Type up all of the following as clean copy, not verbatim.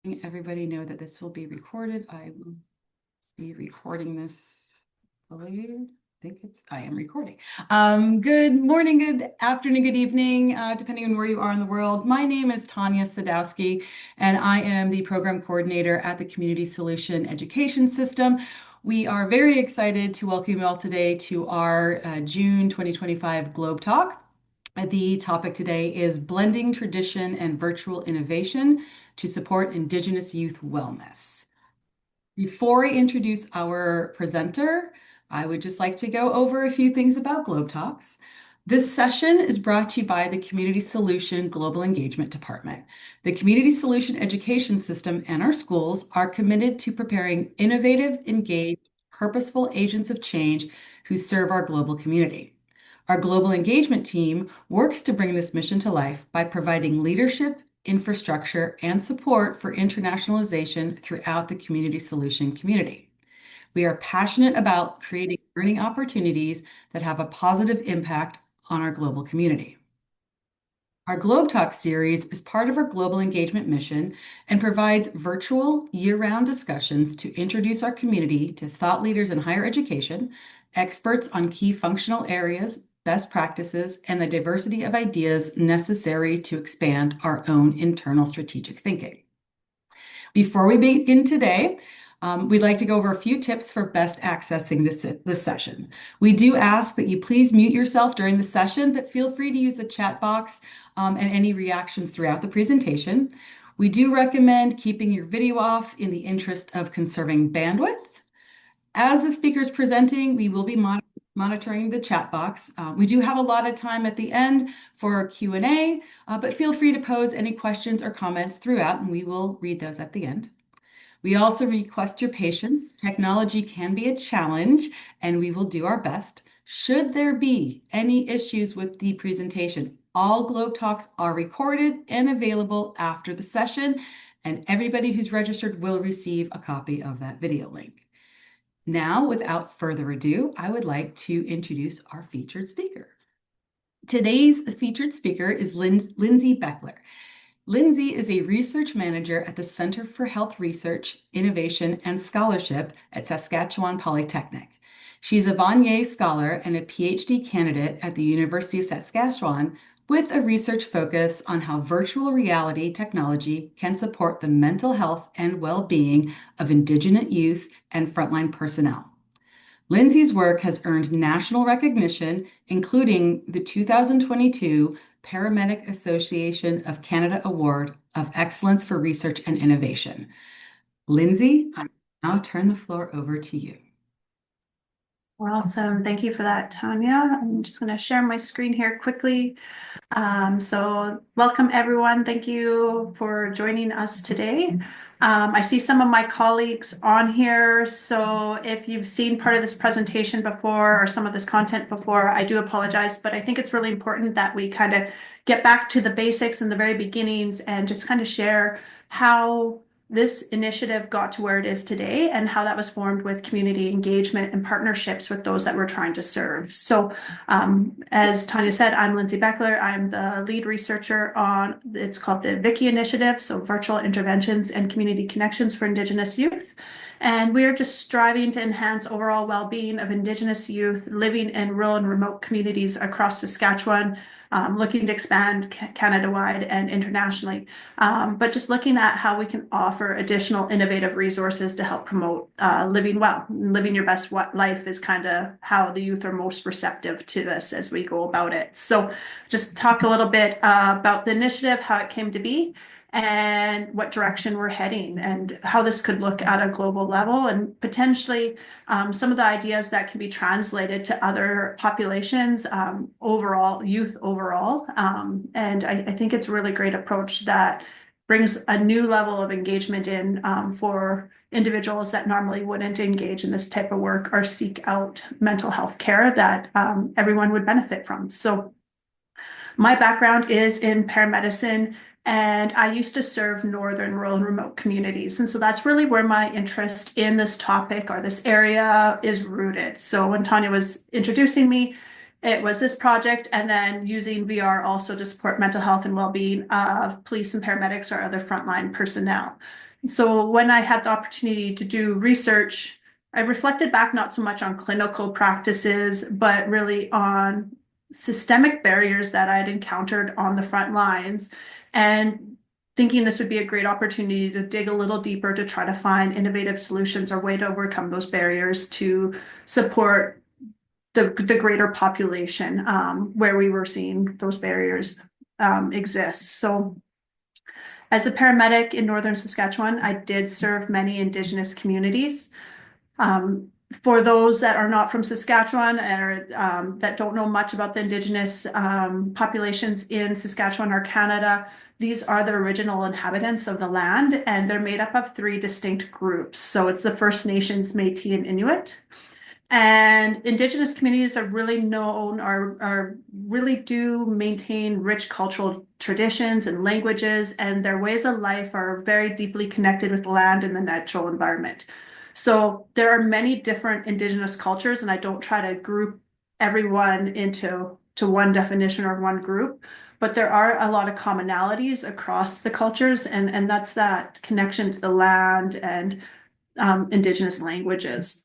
Everybody know that this will be recorded. I will be recording this. I am recording. Good morning, good afternoon, good evening, depending on where you are in the world. My name is Tanya Sadowski, and I am the program coordinator at the Community Solution Education System. We are very excited to welcome you all today to our June 2025 GLOBETalk. The topic today is blending tradition and virtual innovation to support Indigenous youth wellness. Before I introduce our presenter, I would just like to go over a few things about GLOBETalks. This session is brought to you by the Community Solution Global Engagement Department. The Community Solution Education System and our schools are committed to preparing innovative, engaged, purposeful agents of change who serve our global community. Our global engagement team works to bring this mission to life by providing leadership, infrastructure, and support for internationalization throughout the community solution community. We are passionate about creating learning opportunities that have a positive impact on our global community. Our GLOBETalk series is part of our global engagement mission and provides virtual year-round discussions to introduce our community to thought leaders in higher education, experts on key functional areas, best practices, and the diversity of ideas necessary to expand our own internal strategic thinking. Before we begin today, we'd like to go over a few tips for best accessing this session. We do ask that you please mute yourself during the session, but feel free to use the chat box and any reactions throughout the presentation. We do recommend keeping your video off in the interest of conserving bandwidth. As the speaker is presenting, we will be monitoring the chat box. We do have a lot of time at the end for Q&A, but feel free to pose any questions or comments throughout, and we will read those at the end. We also request your patience. Technology can be a challenge, and we will do our best. Should there be any issues with the presentation, all GLOBETalks are recorded and available after the session, and everybody who's registered will receive a copy of that video link. Now, without further ado, I would like to introduce our featured speaker. Today's featured speaker is Lindsey Boechler. Lindsey is a research manager at the Center for Health Research, Innovation, and Scholarship at Saskatchewan Polytechnic. She's a Vanier Scholar and a PhD candidate at the University of Saskatchewan with a research focus on how virtual reality technology can support the mental health and well-being of Indigenous youth and frontline personnel. Lindsey's work has earned national recognition, including the 2022 Paramedic Association of Canada Award of Excellence for Research and Innovation. Lindsey, I now turn the floor over to you. Awesome. Thank you for that, Tanya. I'm just going to share my screen here quickly. So welcome, everyone. Thank you for joining us today. I see some of my colleagues on here. So if you've seen part of this presentation before or some of this content before, I do apologize, but I think it's really important that we kind of get back to the basics in the very beginnings and just kind of share how this initiative got to where it is today and how that was formed with community engagement and partnerships with those that we're trying to serve. So as Tanya said, I'm Lindsey Boechler. I'm the lead researcher on, it's called the VICCIY initiative, so Virtual Interventions and Community Connections for Indigenous Youth. And we are just striving to enhance overall well-being of Indigenous youth living in rural and remote communities across Saskatchewan, looking to expand Canada-wide and internationally, but just looking at how we can offer additional innovative resources to help promote living well. Living your best life is kind of how the youth are most receptive to this as we go about it. So just talk a little bit about the initiative, how it came to be, and what direction we're heading and how this could look at a global level and potentially some of the ideas that can be translated to other populations overall, youth overall. And I think it's a really great approach that brings a new level of engagement in for individuals that normally wouldn't engage in this type of work or seek out mental health care that everyone would benefit from. So my background is in paramedicine, and I used to serve northern rural and remote communities. And so that's really where my interest in this topic or this area is rooted. So when Tanya was introducing me, it was this project, and then using VR also to support mental health and well-being of police and paramedics or other frontline personnel. So when I had the opportunity to do research, I reflected back not so much on clinical practices, but really on systemic barriers that I'd encountered on the front lines, and thinking this would be a great opportunity to dig a little deeper to try to find innovative solutions or way to overcome those barriers to support the greater population where we were seeing those barriers exist. So as a paramedic in northern Saskatchewan, I did serve many Indigenous communities. Um, for those that are not from Saskatchewan or that don't know much about the Indigenous populations in Saskatchewan or Canada, these are the original inhabitants of the land, and they're made up of three distinct groups. So it's the First Nations, Métis, and Inuit. And Indigenous communities are really known, are really do maintain rich cultural traditions and languages, and their ways of life are very deeply connected with the land and the natural environment. So there are many different Indigenous cultures, and I don't try to group everyone into one definition or one group, but there are a lot of commonalities across the cultures, and that's that connection to the land and Indigenous languages.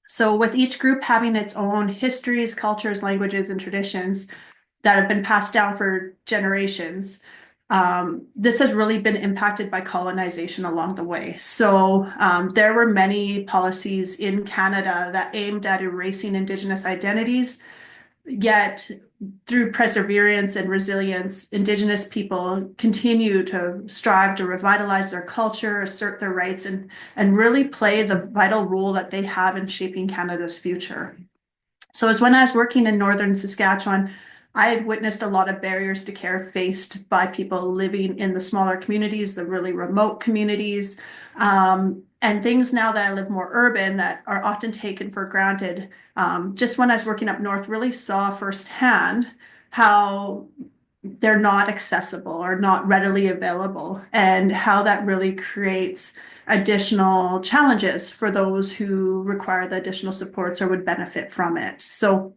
So with each group having its own histories, cultures, languages, and traditions that have been passed down for generations, this has really been impacted by colonization along the way. So there were many policies in Canada that aimed at erasing Indigenous identities, yet through perseverance and resilience, Indigenous people continue to strive to revitalize their culture, assert their rights, and really play the vital role that they have in shaping Canada's future. So as when I was working in northern Saskatchewan, I had witnessed a lot of barriers to care faced by people living in the smaller communities, the really remote communities, and things now that I live more urban that are often taken for granted. Just when I was working up north, really saw firsthand how they're not accessible or not readily available, and how that really creates additional challenges for those who require the additional supports or would benefit from it. So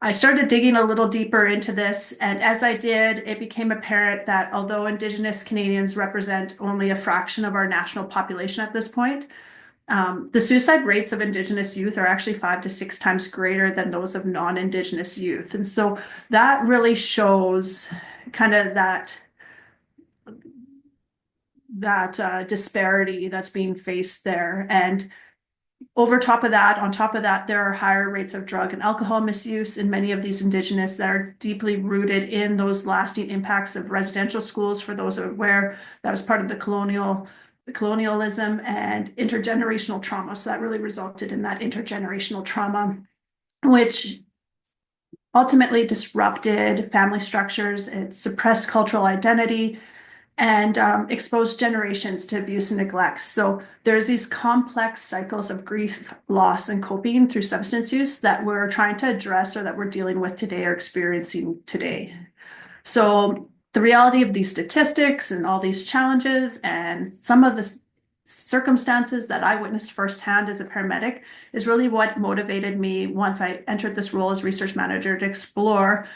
I started digging a little deeper into this, and as I did, it became apparent that although Indigenous Canadians represent only a fraction of our national population at this point, the suicide rates of Indigenous youth are actually 5 to 6 times greater than those of non-Indigenous youth. And so that really shows kind of that disparity that's being faced there. And on top of that, there are higher rates of drug and alcohol misuse in many of these Indigenous that are deeply rooted in those lasting impacts of residential schools. For those who are aware, that was part of the colonialism and intergenerational trauma. So that really resulted in that intergenerational trauma, which ultimately disrupted family structures, it suppressed cultural identity, and exposed generations to abuse and neglect. So there's these complex cycles of grief, loss, and coping through substance use that we're trying to address or that we're dealing with today or experiencing today. So the reality of these statistics and all these challenges and some of the circumstances that I witnessed firsthand as a paramedic is really what motivated me once I entered this role as research manager to explore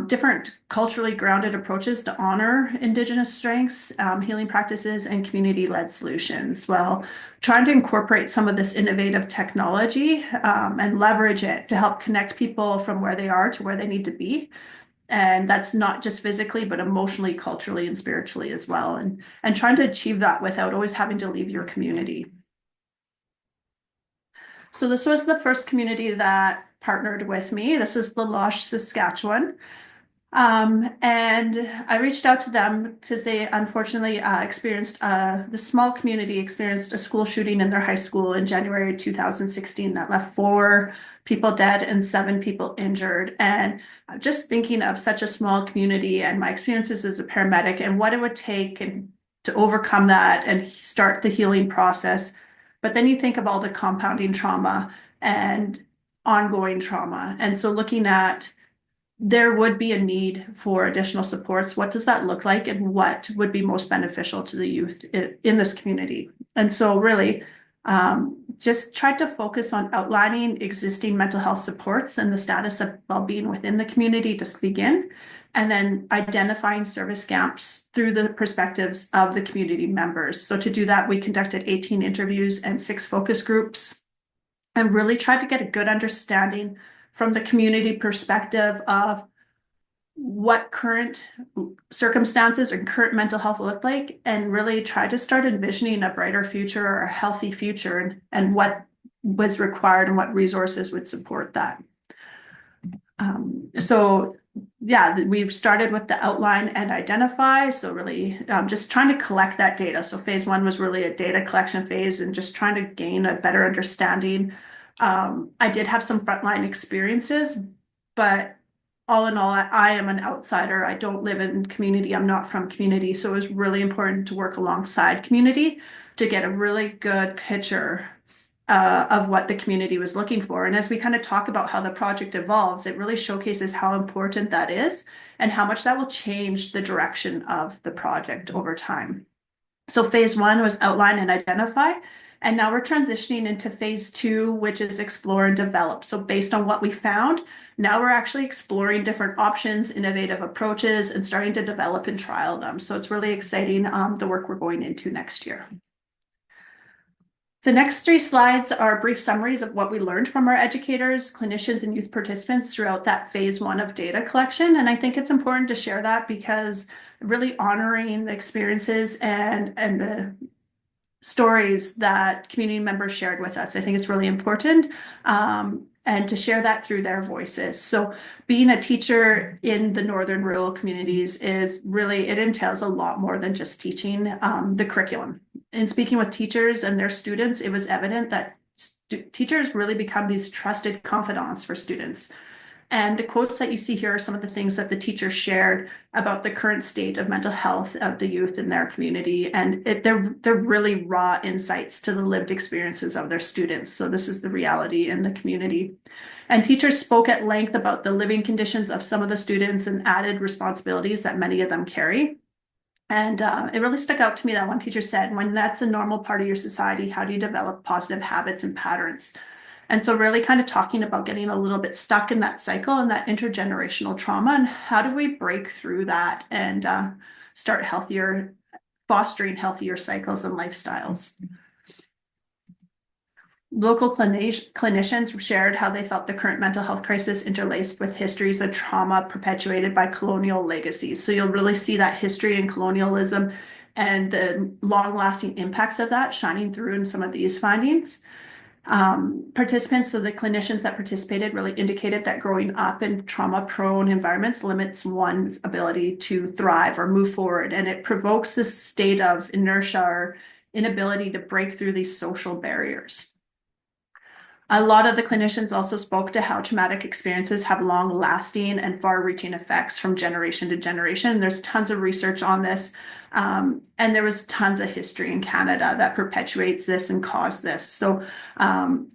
different culturally grounded approaches to honor Indigenous strengths, healing practices, and community-led solutions, while trying to incorporate some of this innovative technology and leverage it to help connect people from where they are to where they need to be. And that's not just physically, but emotionally, culturally, and spiritually as well. And trying to achieve that without always having to leave your community. So this was the first community that partnered with me. This is La Loche, Saskatchewan. And I reached out to them because they unfortunately the small community experienced a school shooting in their high school in January 2016 that left 4 people dead and 7 people injured. And just thinking of such a small community and my experiences as a paramedic and what it would take to overcome that and start the healing process. But then you think of all the compounding trauma and ongoing trauma. And so looking at there would be a need for additional supports. What does that look like, and what would be most beneficial to the youth in this community? And so really, Just tried to focus on outlining existing mental health supports and the status of well-being within the community to begin, and then identifying service gaps through the perspectives of the community members. So to do that, we conducted 18 interviews and 6 focus groups and really tried to get a good understanding from the community perspective of what current circumstances and current mental health look like, and really try to start envisioning a brighter future or a healthy future, and what was required and what resources would support that. So yeah, we've started with the outline and identify. So really just trying to collect that data. So phase 1 was really a data collection phase and just trying to gain a better understanding. I did have some frontline experiences, but all in all, I am an outsider. I don't live in community. I'm not from community. So it was really important to work alongside community to get a really good picture of what the community was looking for. And as we kind of talk about how the project evolves, it really showcases how important that is and how much that will change the direction of the project over time. So phase 1 was outline and identify. And now we're transitioning into phase 2, which is explore and develop. So based on what we found, now we're actually exploring different options, innovative approaches, and starting to develop and trial them. So it's really exciting, the work we're going into next year. The next 3 slides are brief summaries of what we learned from our educators, clinicians, and youth participants throughout that phase 1 of data collection. And I think it's important to share that because really honoring the experiences and the stories that community members shared with us. I think it's really important, and to share that through their voices. So being a teacher in the northern rural communities is really, it entails a lot more than just teaching the curriculum. In speaking with teachers and their students, it was evident that teachers really become these trusted confidants for students. And the quotes that you see here are some of the things that the teachers shared about the current state of mental health of the youth in their community. And they're really raw insights to the lived experiences of their students. So this is the reality in the community. And teachers spoke at length about the living conditions of some of the students and added responsibilities that many of them carry. And it really stuck out to me that one teacher said, when that's a normal part of your society, how do you develop positive habits and patterns? And so really kind of talking about getting a little bit stuck in that cycle and that intergenerational trauma, and how do we break through that and start fostering healthier cycles and lifestyles. Local clinicians shared how they felt the current mental health crisis interlaced with histories of trauma perpetuated by colonial legacies. So you'll really see that history and colonialism and the long-lasting impacts of that shining through in some of these findings. Participants, so the clinicians that participated, really indicated that growing up in trauma-prone environments limits one's ability to thrive or move forward, and it provokes this state of inertia or inability to break through these social barriers. A lot of the clinicians also spoke to how traumatic experiences have long-lasting and far-reaching effects from generation to generation. There's tons of research on this, and there was tons of history in Canada that perpetuates this and caused this. So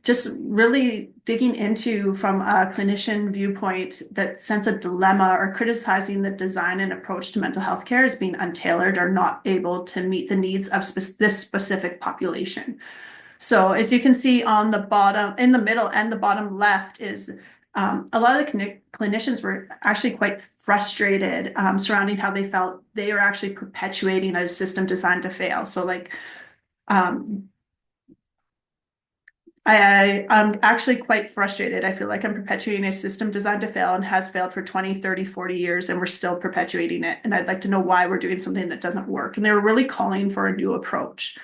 just really digging into, from a clinician viewpoint, that sense of dilemma or criticizing the design and approach to mental health care as being untailored or not able to meet the needs of this specific population. So as you can see on the bottom, in the middle and the bottom left is a lot of the clinicians were actually quite frustrated surrounding how they felt they were actually perpetuating a system designed to fail. So like, I'm actually quite frustrated. I feel like I'm perpetuating a system designed to fail and has failed for 20, 30, 40 years, and we're still perpetuating it. And I'd like to know why we're doing something that doesn't work. And they were really calling for a new approach.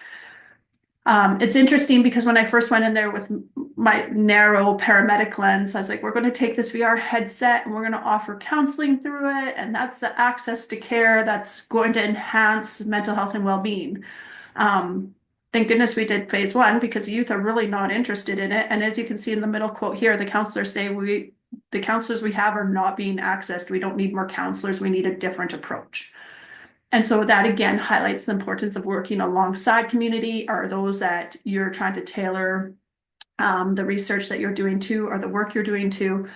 It's interesting because when I first went in there with my narrow paramedic lens, I was like, we're going to take this VR headset and we're going to offer counseling through it. And that's the access to care that's going to enhance mental health and well-being. Thank goodness we did phase 1 because youth are really not interested in it. And as you can see in the middle quote here, the counselors say, the counselors we have are not being accessed. We don't need more counselors. We need a different approach. And so that again highlights the importance of working alongside community, or those that you're trying to tailor the research that you're doing to, or the work you're doing to,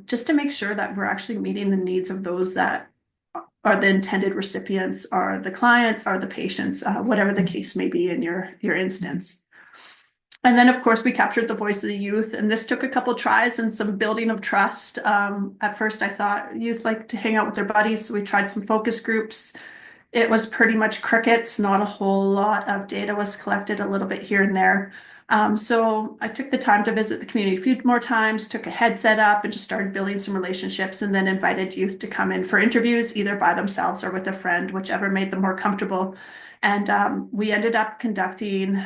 just to make sure that we're actually meeting the needs of those that are the intended recipients, or the clients, or the patients, whatever the case may be in your instance. And then, of course, we captured the voice of the youth, and this took a couple tries and some building of trust. At first, I thought youth like to hang out with their buddies, so we tried some focus groups. It was pretty much crickets, not a whole lot of data was collected, a little bit here and there. So I took the time to visit the community a few more times, took a headset up and just started building some relationships, and then invited youth to come in for interviews, either by themselves or with a friend, whichever made them more comfortable. And we ended up conducting,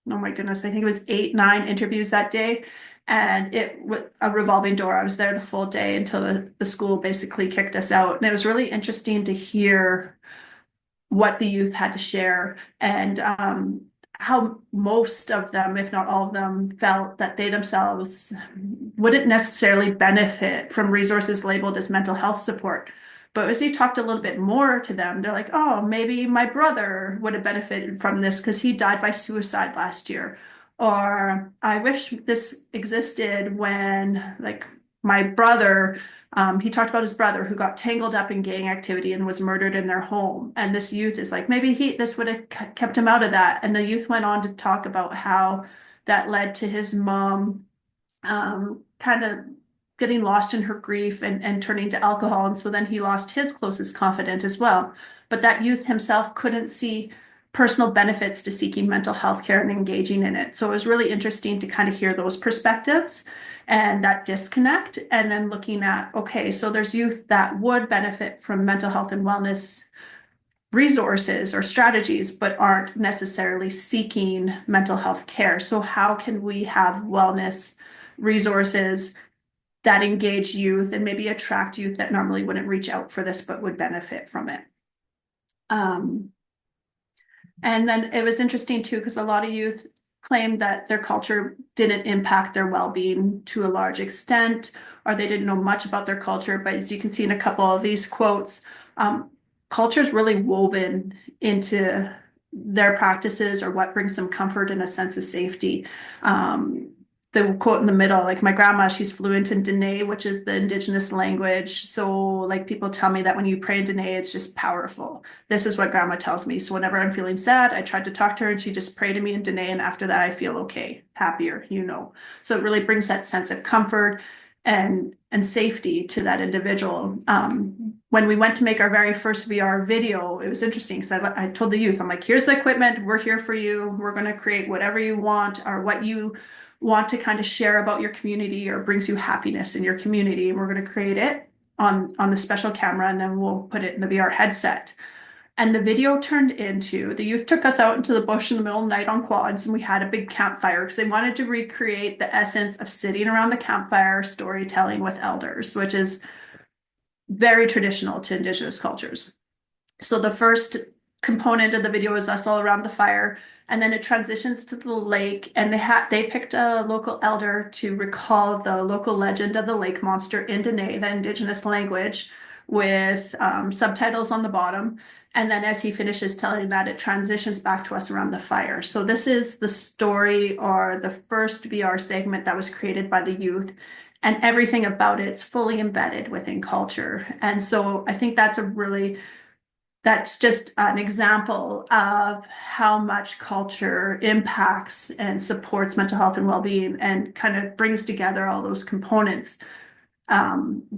oh my goodness, I think it was 8, 9 interviews that day. And it was a revolving door. I was there the full day until the school basically kicked us out. And it was really interesting to hear what the youth had to share, and how most of them, if not all of them, felt that they themselves wouldn't necessarily benefit from resources labeled as mental health support. But as you talked a little bit more to them, they're like, oh, maybe my brother would have benefited from this because he died by suicide last year. Or I wish this existed when, like, my brother, he talked about his brother who got tangled up in gang activity and was murdered in their home. And this youth is like, maybe this would have kept him out of that. And the youth went on to talk about how that led to his mom kind of getting lost in her grief and turning to alcohol. And so then he lost his closest confidant as well. But that youth himself couldn't see personal benefits to seeking mental health care and engaging in it. So it was really interesting to kind of hear those perspectives and that disconnect. And then looking at, okay, so there's youth that would benefit from mental health and wellness resources or strategies, but aren't necessarily seeking mental health care. So how can we have wellness resources that engage youth and maybe attract youth that normally wouldn't reach out for this, but would benefit from it? And then it was interesting too, because a lot of youth claimed that their culture didn't impact their well-being to a large extent, or they didn't know much about their culture. But as you can see in a couple of these quotes, culture is really woven into their practices or what brings them comfort and a sense of safety. The quote in the middle, like my grandma, she's fluent in Dene, which is the Indigenous language. So like people tell me that when you pray in Dene, it's just powerful. This is what grandma tells me. So whenever I'm feeling sad, I tried to talk to her and she just prayed to me in Dene. And after that, I feel okay, happier, you know. So it really brings that sense of comfort and safety to that individual. When we went to make our very first VR video, it was interesting because I told the youth, I'm like, here's the equipment, we're here for you. We're going to create whatever you want or what you want to kind of share about your community or brings you happiness in your community. And we're going to create it on the special camera, and then we'll put it in the VR headset. And the video turned into, the youth took us out into the bush in the middle of the night on quads, and we had a big campfire because they wanted to recreate the essence of sitting around the campfire storytelling with elders, which is very traditional to Indigenous cultures. So the first component of the video is us all around the fire, and then it transitions to the lake, and they picked a local elder to recall the local legend of the lake monster in Dene, the Indigenous language, with subtitles on the bottom. And then as he finishes telling that, it transitions back to us around the fire. So this is the story or the first VR segment that was created by the youth, and everything about it's fully embedded within culture. And so I think that's just an example of how much culture impacts and supports mental health and well-being and kind of brings together all those components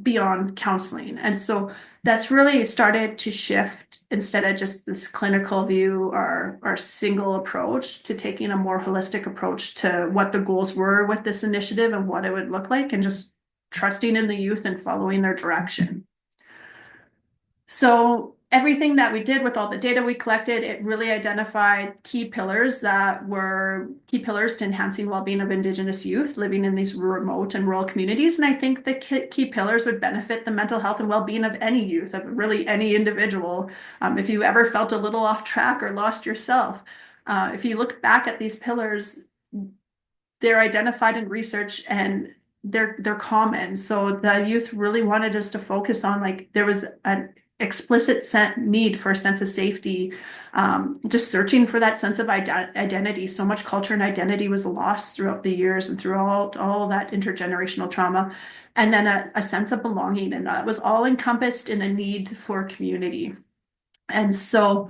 beyond counseling. And so that's really started to shift instead of just this clinical view or single approach to taking a more holistic approach to what the goals were with this initiative and what it would look like, and just trusting in the youth and following their direction. So everything that we did with all the data we collected, it really identified key pillars that were key pillars to enhancing well-being of Indigenous youth living in these remote and rural communities. And I think the key pillars would benefit the mental health and well-being of any youth, of really any individual. If you ever felt a little off track or lost yourself, if you look back at these pillars, they're identified in research and they're common. So the youth really wanted us to focus on, like, there was an explicit need for a sense of safety, just searching for that sense of identity. So much culture and identity was lost throughout the years and throughout all that intergenerational trauma. And then a sense of belonging, and it was all encompassed in a need for community. And so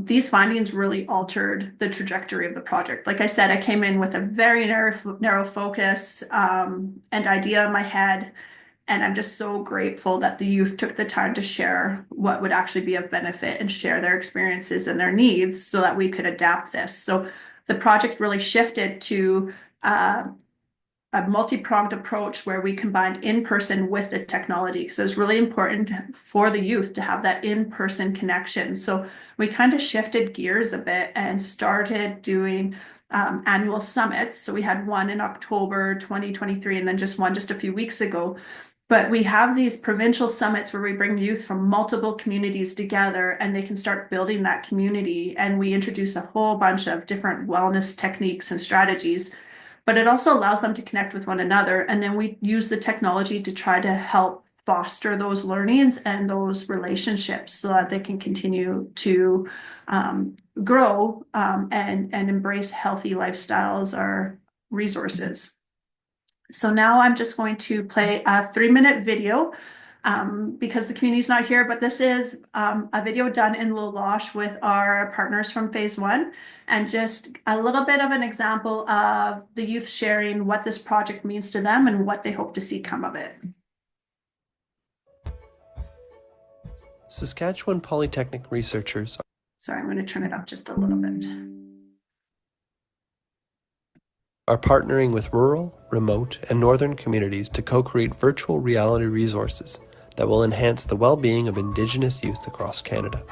These findings really altered the trajectory of the project. Like I said, I came in with a very narrow focus and idea in my head. And I'm just so grateful that the youth took the time to share what would actually be of benefit and share their experiences and their needs so that we could adapt this. So the project really shifted to a multi-pronged approach where we combined in-person with the technology. So it's really important for the youth to have that in-person connection. So we kind of shifted gears a bit and started doing annual summits. So we had one in October 2023 and then just one just a few weeks ago. But we have these provincial summits where we bring youth from multiple communities together and they can start building that community. And we introduce a whole bunch of different wellness techniques and strategies, but it also allows them to connect with one another. And then we use the technology to try to help foster those learnings and those relationships so that they can continue to grow and embrace healthy lifestyles or resources. So now I'm just going to play a 3-minute video because the community's not here, but this is a video done in Lolosh with our partners from Phase 1, and just a little bit of an example of the youth sharing what this project means to them and what they hope to see come of it. Saskatchewan Polytechnic researchers. Sorry, I'm going to turn it up just a little bit. Are partnering with rural, remote, and northern communities to co-create virtual reality resources that will enhance the well-being of Indigenous youth across Canada.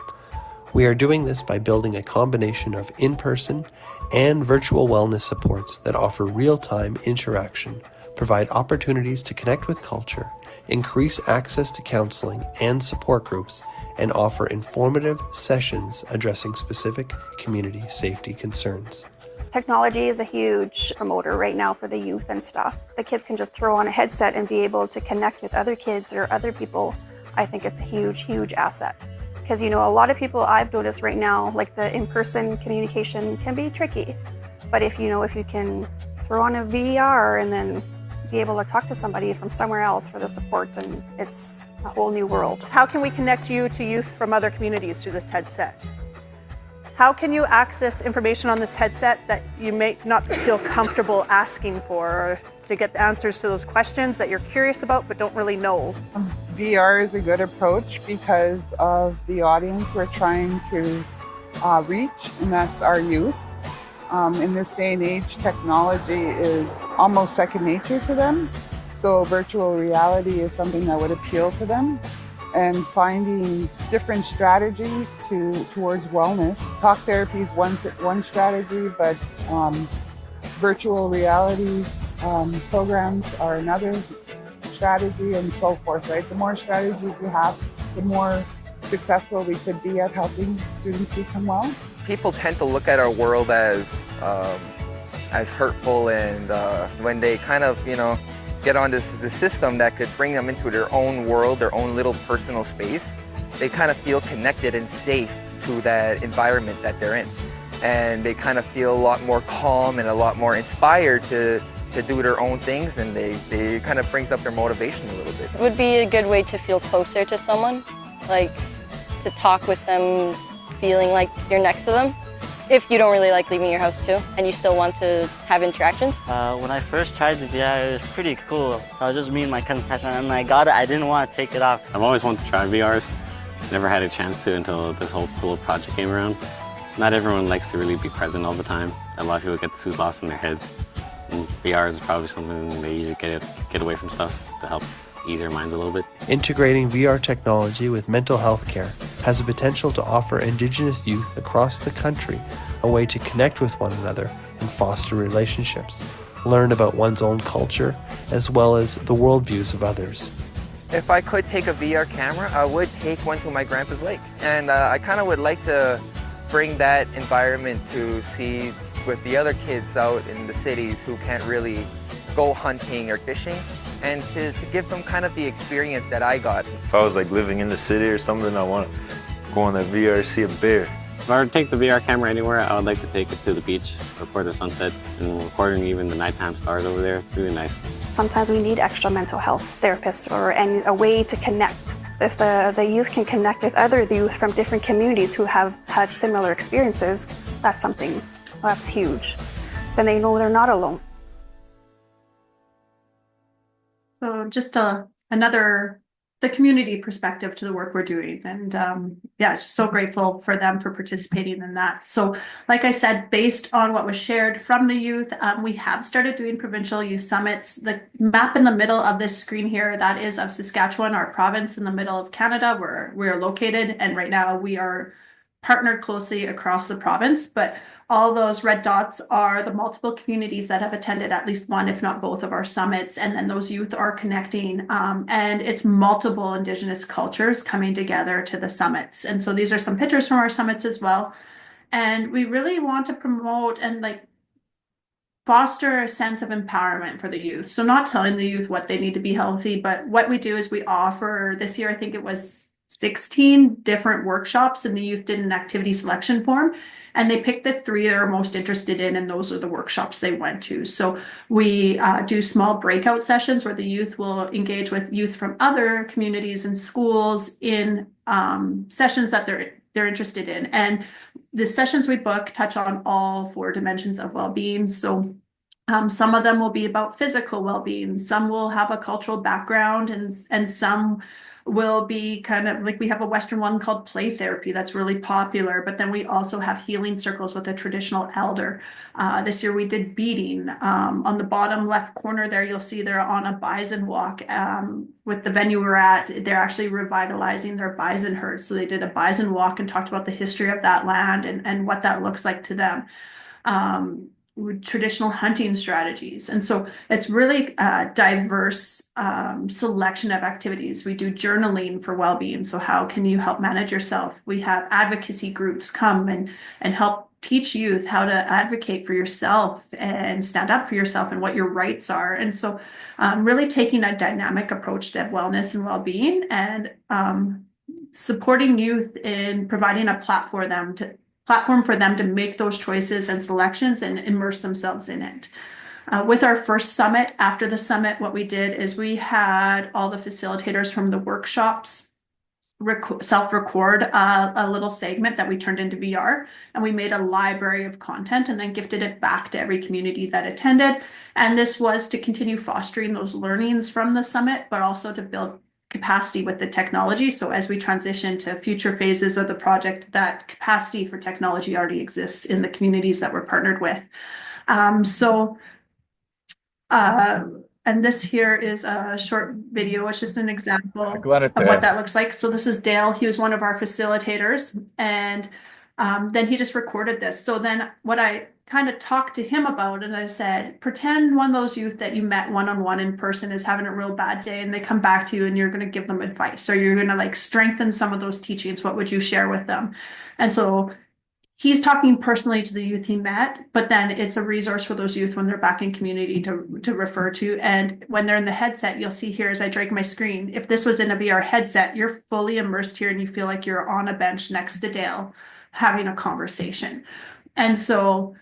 We are doing this by building a combination of in-person and virtual wellness supports that offer real-time interaction, provide opportunities to connect with culture, increase access to counseling and support groups, and offer informative sessions addressing specific community safety concerns. Technology is a huge promoter right now for the youth and stuff. The kids can just throw on a headset and be able to connect with other kids or other people. I think it's a huge, huge asset. Because, you know, a lot of people I've noticed right now, like the in-person communication can be tricky. But if you can throw on a VR and then be able to talk to somebody from somewhere else for the support, and it's a whole new world. How can we connect you to youth from other communities through this headset? How can you access information on this headset that you may not feel comfortable asking for, or to get the answers to those questions that you're curious about but don't really know? VR is a good approach because of the audience we're trying to reach, and that's our youth. In this day and age, technology is almost second nature to them. So virtual reality is something that would appeal to them. And finding different strategies towards wellness. Talk therapy is one strategy, but virtual reality programs are another strategy, and so forth, right? The more strategies you have, the more successful we could be at helping students become well. People tend to look at our world as hurtful, and when they kind of, get on the system that could bring them into their own world, their own little personal space, they kind of feel connected and safe to that environment that they're in. And they kind of feel a lot more calm and a lot more inspired to do their own things, and they kind of brings up their motivation a little bit. It would be a good way to feel closer to someone, like to talk with them feeling like you're next to them. If you don't really like leaving your house too, and you still want to have interactions. When I first tried the VR, it was pretty cool. I was just me and my cousin passing around, and I got it. I didn't want to take it off. I've always wanted to try VRs. Never had a chance to until this whole cool project came around. Not everyone likes to really be present all the time. A lot of people get too lost in their heads. And VR is probably something they usually get away from stuff to help ease their minds a little bit. Integrating VR technology with mental health care has the potential to offer Indigenous youth across the country a way to connect with one another and foster relationships, learn about one's own culture, as well as the worldviews of others. If I could take a VR camera, I would take one to my grandpa's lake. And I kind of would like to bring that environment to see with the other kids out in the cities who can't really go hunting or fishing, and to give them kind of the experience that I got. If I was like living in the city or something, I want to go on that VR, see a bear. If I were to take the VR camera anywhere, I would like to take it to the beach, record the sunset, and recording even the nighttime stars over there. It's really nice. Sometimes we need extra mental health therapists or a way to connect If the youth can connect with other youth from different communities who have had similar experiences, that's huge. Then they know they're not alone. So just the community perspective to the work we're doing. And yeah, just so grateful for them for participating in that. So like I said, based on what was shared from the youth, we have started doing provincial youth summits. The map in the middle of this screen here, that is of Saskatchewan, our province in the middle of Canada, where we're located. And right now we are partnered closely across the province, but all those red dots are the multiple communities that have attended at least one, if not both, of our summits. And then those youth are connecting, and it's multiple Indigenous cultures coming together to the summits. And so these are some pictures from our summits as well. And we really want to promote and foster a sense of empowerment for the youth. So not telling the youth what they need to be healthy, but what we do is we offer, this year I think it was 16 different workshops, and the youth did an activity selection form, and they picked the 3 they're most interested in, and those are the workshops they went to. So we do small breakout sessions where the youth will engage with youth from other communities and schools in sessions that they're interested in. And the sessions we book touch on all 4 dimensions of well-being. So some of them will be about physical well-being, some will have a cultural background, and some will be kind of like, we have a Western one called play therapy that's really popular, but then we also have healing circles with a traditional elder. This year we did beading. On the bottom left corner there, you'll see they're on a bison walk. With the venue we're at, they're actually revitalizing their bison herd. So they did a bison walk and talked about the history of that land and what that looks like to them. Traditional hunting strategies. And so it's really a diverse selection of activities. We do journaling for well-being. So how can you help manage yourself? We have advocacy groups come and help teach youth how to advocate for yourself and stand up for yourself and what your rights are. And so really taking a dynamic approach to wellness and well-being, and supporting youth in providing a platform for them to make those choices and selections and immerse themselves in it. With our first summit, after the summit, what we did is we had all the facilitators from the workshops self-record a little segment that we turned into VR, and we made a library of content and then gifted it back to every community that attended. And this was to continue fostering those learnings from the summit, but also to build capacity with the technology. So as we transition to future phases of the project, that capacity for technology already exists in the communities that we're partnered with. And this here is a short video. It's just an example of what that looks like. So this is Dale. He was one of our facilitators, and then he just recorded this. So then what I kind of talked to him about, and I said, pretend one of those youth that you met one-on-one in person is having a real bad day, and they come back to you and you're going to give them advice, or you're going to strengthen some of those teachings. What would you share with them? And so he's talking personally to the youth he met, but then it's a resource for those youth when they're back in community to refer to. And when they're in the headset, you'll see here as I drag my screen, if this was in a VR headset, you're fully immersed here and you feel like you're on a bench next to Dale having a conversation. And so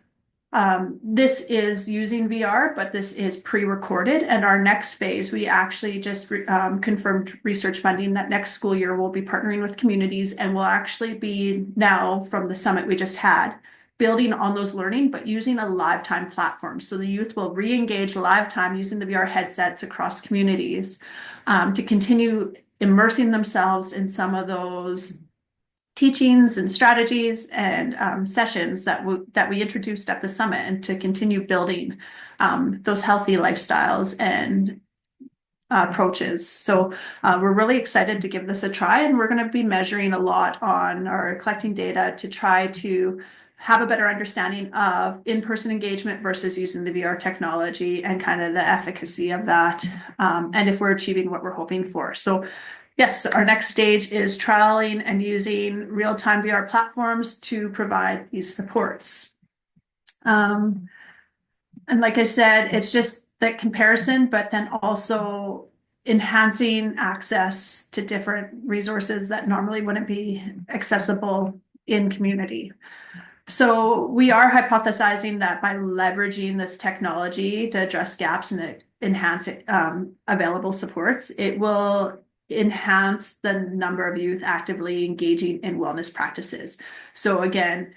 this is using VR, but this is pre-recorded. And our next phase, we actually just confirmed research funding that next school year we'll be partnering with communities, and we'll actually be, now from the summit we just had, building on those learning, but using a live time platform. So the youth will re-engage live time using the VR headsets across communities to continue immersing themselves in some of those teachings and strategies and sessions that we introduced at the summit, and to continue building those healthy lifestyles and approaches. So we're really excited to give this a try, and we're going to be measuring a lot on or collecting data to try to have a better understanding of in-person engagement versus using the VR technology and kind of the efficacy of that, and if we're achieving what we're hoping for. So yes, our next stage is trialing and using real-time VR platforms to provide these supports. And like I said, it's just that comparison, but then also enhancing access to different resources that normally wouldn't be accessible in community. So we are hypothesizing that by leveraging this technology to address gaps and enhance available supports, it will enhance the number of youth actively engaging in wellness practices. So again,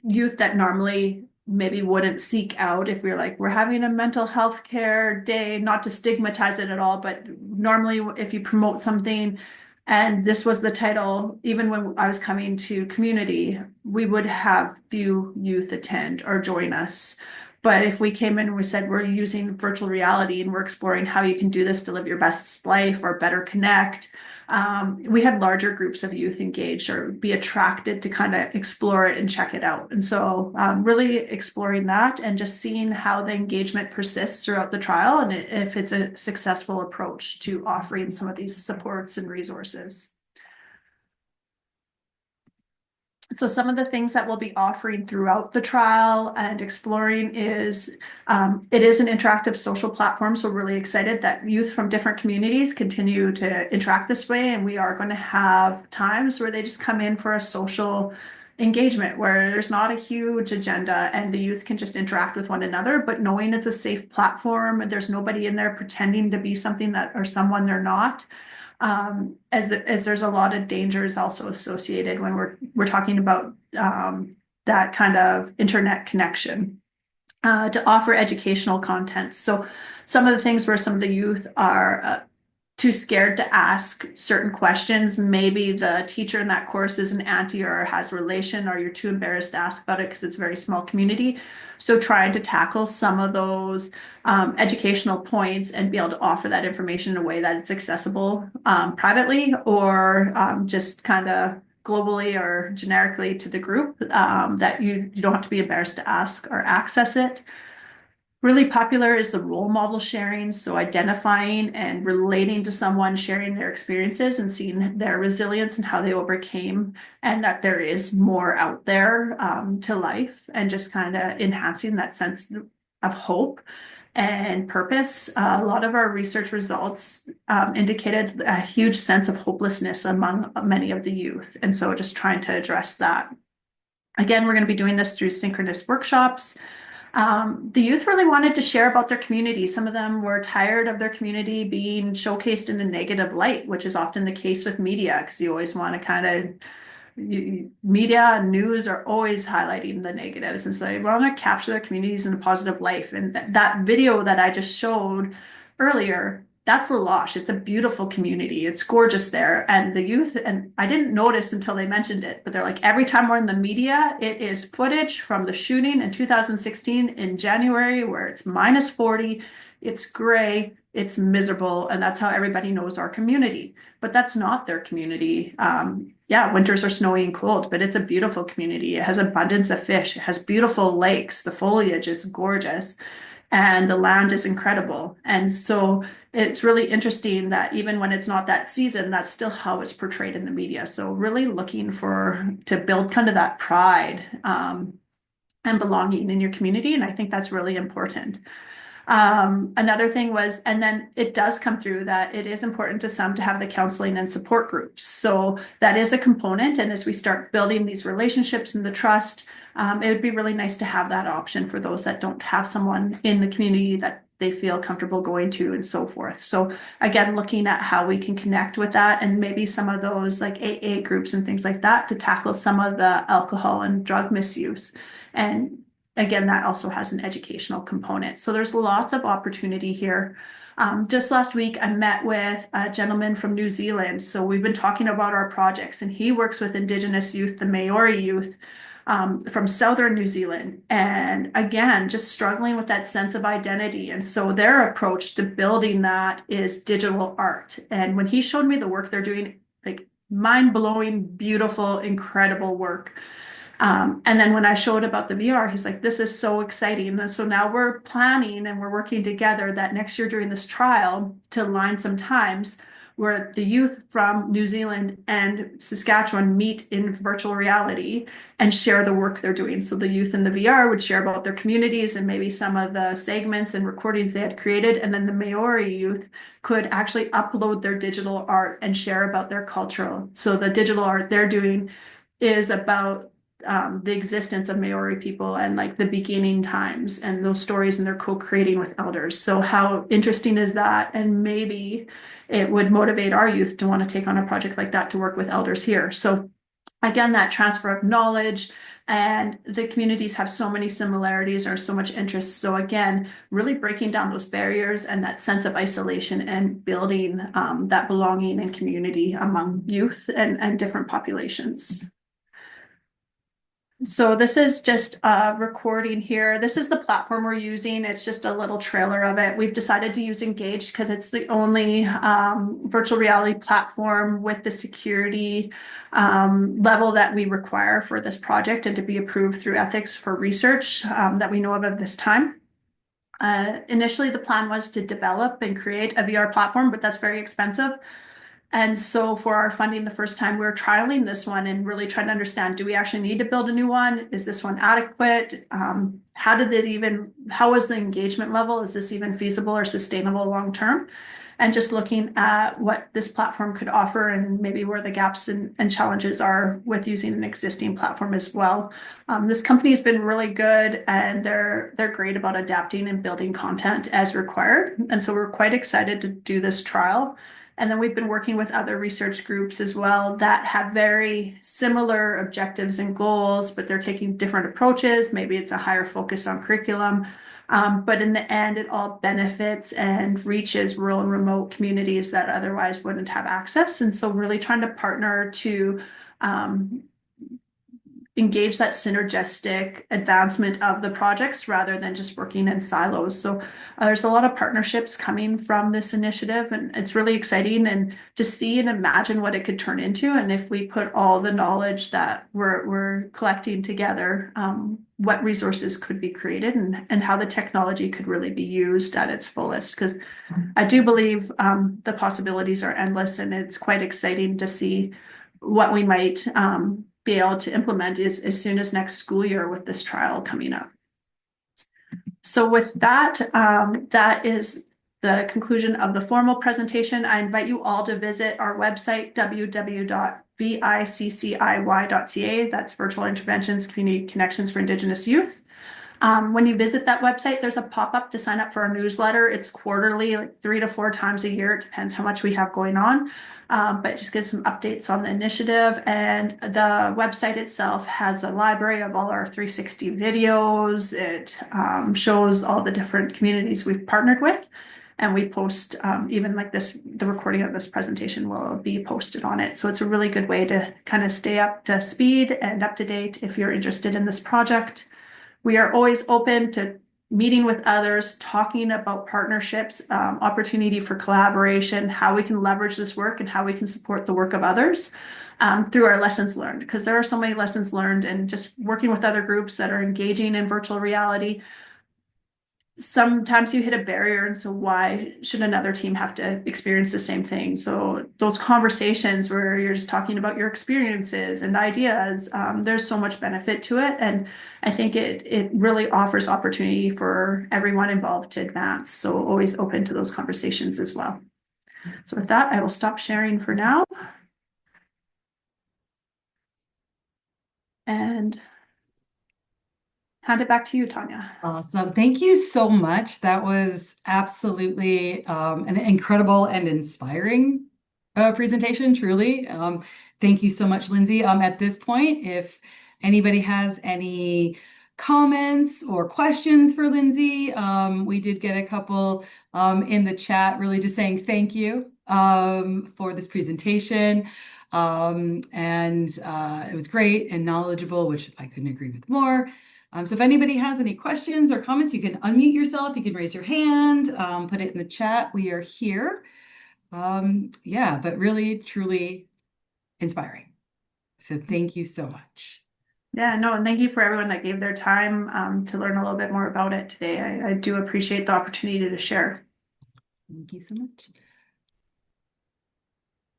youth that normally maybe wouldn't seek out if we're like, we're having a mental health care day, not to stigmatize it at all, but normally if you promote something, and this was the title, even when I was coming to community, we would have few youth attend or join us. But if we came in and we said, we're using virtual reality and we're exploring how you can do this to live your best life or better connect, we had larger groups of youth engaged or be attracted to kind of explore it and check it out. And so really exploring that and just seeing how the engagement persists throughout the trial and if it's a successful approach to offering some of these supports and resources. So some of the things that we'll be offering throughout the trial and exploring is, it is an interactive social platform. So really excited that youth from different communities continue to interact this way. And we are going to have times where they just come in for a social engagement where there's not a huge agenda and the youth can just interact with one another, but knowing it's a safe platform and there's nobody in there pretending to be something that or someone they're not. As there's a lot of dangers also associated when we're talking about that kind of internet connection to offer educational content. So some of the things where some of the youth are too scared to ask certain questions. Maybe the teacher in that course is an auntie or has relation, or you're too embarrassed to ask about it because it's a very small community. So trying to tackle some of those educational points and be able to offer that information in a way that it's accessible privately or just kind of globally or generically to the group, that you don't have to be embarrassed to ask or access it. Really popular is the role model sharing. So identifying and relating to someone, sharing their experiences and seeing their resilience and how they overcame, and that there is more out there to life, and just kind of enhancing that sense of hope and purpose. A lot of our research results indicated a huge sense of hopelessness among many of the youth. And so just trying to address that. Again, we're going to be doing this through synchronous workshops. The youth really wanted to share about their community. Some of them were tired of their community being showcased in a negative light, which is often the case with media, because you always want to kind of, media and news are always highlighting the negatives. And so they want to capture their communities in a positive life. And that video that I just showed earlier, that's La Loche. It's a beautiful community. It's gorgeous there. And the youth, and I didn't notice until they mentioned it, but they're like, every time we're in the media, it is footage from the shooting in 2016 in January, where it's -40, it's gray, it's miserable. And that's how everybody knows our community. But that's not their community. Yeah, winters are snowy and cold, but it's a beautiful community. It has abundance of fish. It has beautiful lakes. The foliage is gorgeous. And the land is incredible. And so it's really interesting that even when it's not that season, that's still how it's portrayed in the media. So really looking to build kind of that pride and belonging in your community. And I think that's really important. Another thing was, and then it does come through that it is important to some to have the counseling and support groups. So that is a component. And as we start building these relationships and the trust, it would be really nice to have that option for those that don't have someone in the community that they feel comfortable going to and so forth. So again, looking at how we can connect with that and maybe some of those like AA groups and things like that to tackle some of the alcohol and drug misuse. And again, that also has an educational component. So there's lots of opportunity here. Just last week, I met with a gentleman from New Zealand. So we've been talking about our projects, and he works with Indigenous youth, the Maori youth, from southern New Zealand. And again, just struggling with that sense of identity. And so their approach to building that is digital art. And when he showed me the work they're doing, like mind-blowing, beautiful, incredible work. And then when I showed about the VR, he's like, this is so exciting. And so now we're planning and we're working together that next year during this trial to align some times where the youth from New Zealand and Saskatchewan meet in virtual reality and share the work they're doing. So the youth in the VR would share about their communities and maybe some of the segments and recordings they had created. And then the Maori youth could actually upload their digital art and share about their cultural. So the digital art they're doing is about the existence of Maori people and like the beginning times and those stories, and they're co-creating with elders. So how interesting is that? And maybe it would motivate our youth to want to take on a project like that to work with elders here. So again, that transfer of knowledge, and the communities have so many similarities or so much interest. So again, really breaking down those barriers and that sense of isolation and building that belonging and community among youth and different populations. So this is just a recording here. This is the platform we're using. It's just a little trailer of it. We've decided to use Engaged because it's the only virtual reality platform with the security level that we require for this project and to be approved through ethics for research that we know of at this time. Initially, the plan was to develop and create a VR platform, but that's very expensive. And so for our funding the first time, we were trialing this one and really trying to understand, do we actually need to build a new one? Is this one adequate? How was the engagement level? Is this even feasible or sustainable long term? And just looking at what this platform could offer and maybe where the gaps and challenges are with using an existing platform as well. This company has been really good, and they're great about adapting and building content as required. And so we're quite excited to do this trial. And then we've been working with other research groups as well that have very similar objectives and goals, but they're taking different approaches. Maybe it's a higher focus on curriculum. But in the end, it all benefits and reaches rural and remote communities that otherwise wouldn't have access. And so really trying to partner to engage that synergistic advancement of the projects rather than just working in silos. So there's a lot of partnerships coming from this initiative, and it's really exciting and to see and imagine what it could turn into. And if we put all the knowledge that we're collecting together, what resources could be created and how the technology could really be used at its fullest. Because I do believe the possibilities are endless, and it's quite exciting to see what we might be able to implement as soon as next school year with this trial coming up. So with that, that is the conclusion of the formal presentation. I invite you all to visit our website, www.VICCIY.ca. That's Virtual Interventions Community Connections for Indigenous Youth. When you visit that website, there's a pop-up to sign up for our newsletter. It's quarterly, like 3 to 4 times a year. It depends how much we have going on. But it just gives some updates on the initiative. And the website itself has a library of all our 360 videos. It shows all the different communities we've partnered with. And we post even like this, the recording of this presentation will be posted on it. So it's a really good way to kind of stay up to speed and up to date if you're interested in this project. We are always open to meeting with others, talking about partnerships, opportunity for collaboration, how we can leverage this work and how we can support the work of others through our lessons learned, because there are so many lessons learned, and just working with other groups that are engaging in virtual reality. Sometimes you hit a barrier, and so why should another team have to experience the same thing? So those conversations where you're just talking about your experiences and ideas, there's so much benefit to it, and I think it really offers opportunity for everyone involved to advance. So always open to those conversations as well. So with that, I will stop sharing for now. And hand it back to you, Tanya. Awesome. Thank you so much. That was absolutely an incredible and inspiring presentation, truly. Thank you so much, Lindsey. At this point, if anybody has any comments or questions for Lindsey, we did get a couple in the chat, really just saying thank you for this presentation. And it was great and knowledgeable, which I couldn't agree with more. So if anybody has any questions or comments, you can unmute yourself, you can raise your hand, put it in the chat. We are here. Yeah, but really, truly inspiring. So thank you so much. Yeah, no, and thank you for everyone that gave their time to learn a little bit more about it today. I do appreciate the opportunity to share. Thank you so much.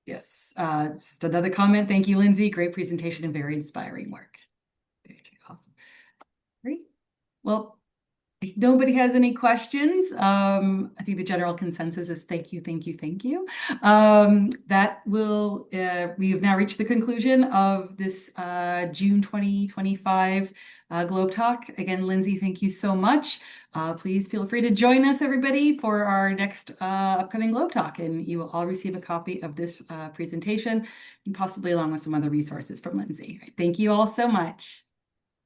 Yes, just another comment. Thank you, Lindsey. Great presentation and very inspiring work. Awesome. Great. Well, If nobody has any questions, I think the general consensus is thank you, thank you, thank you. We have now reached the conclusion of this June 2025 Globe Talk. Again, Lindsey, thank you so much. Please feel free to join us, everybody, for our next upcoming Globe Talk, and you will all receive a copy of this presentation, and possibly along with some other resources from Lindsey. Thank you all so much.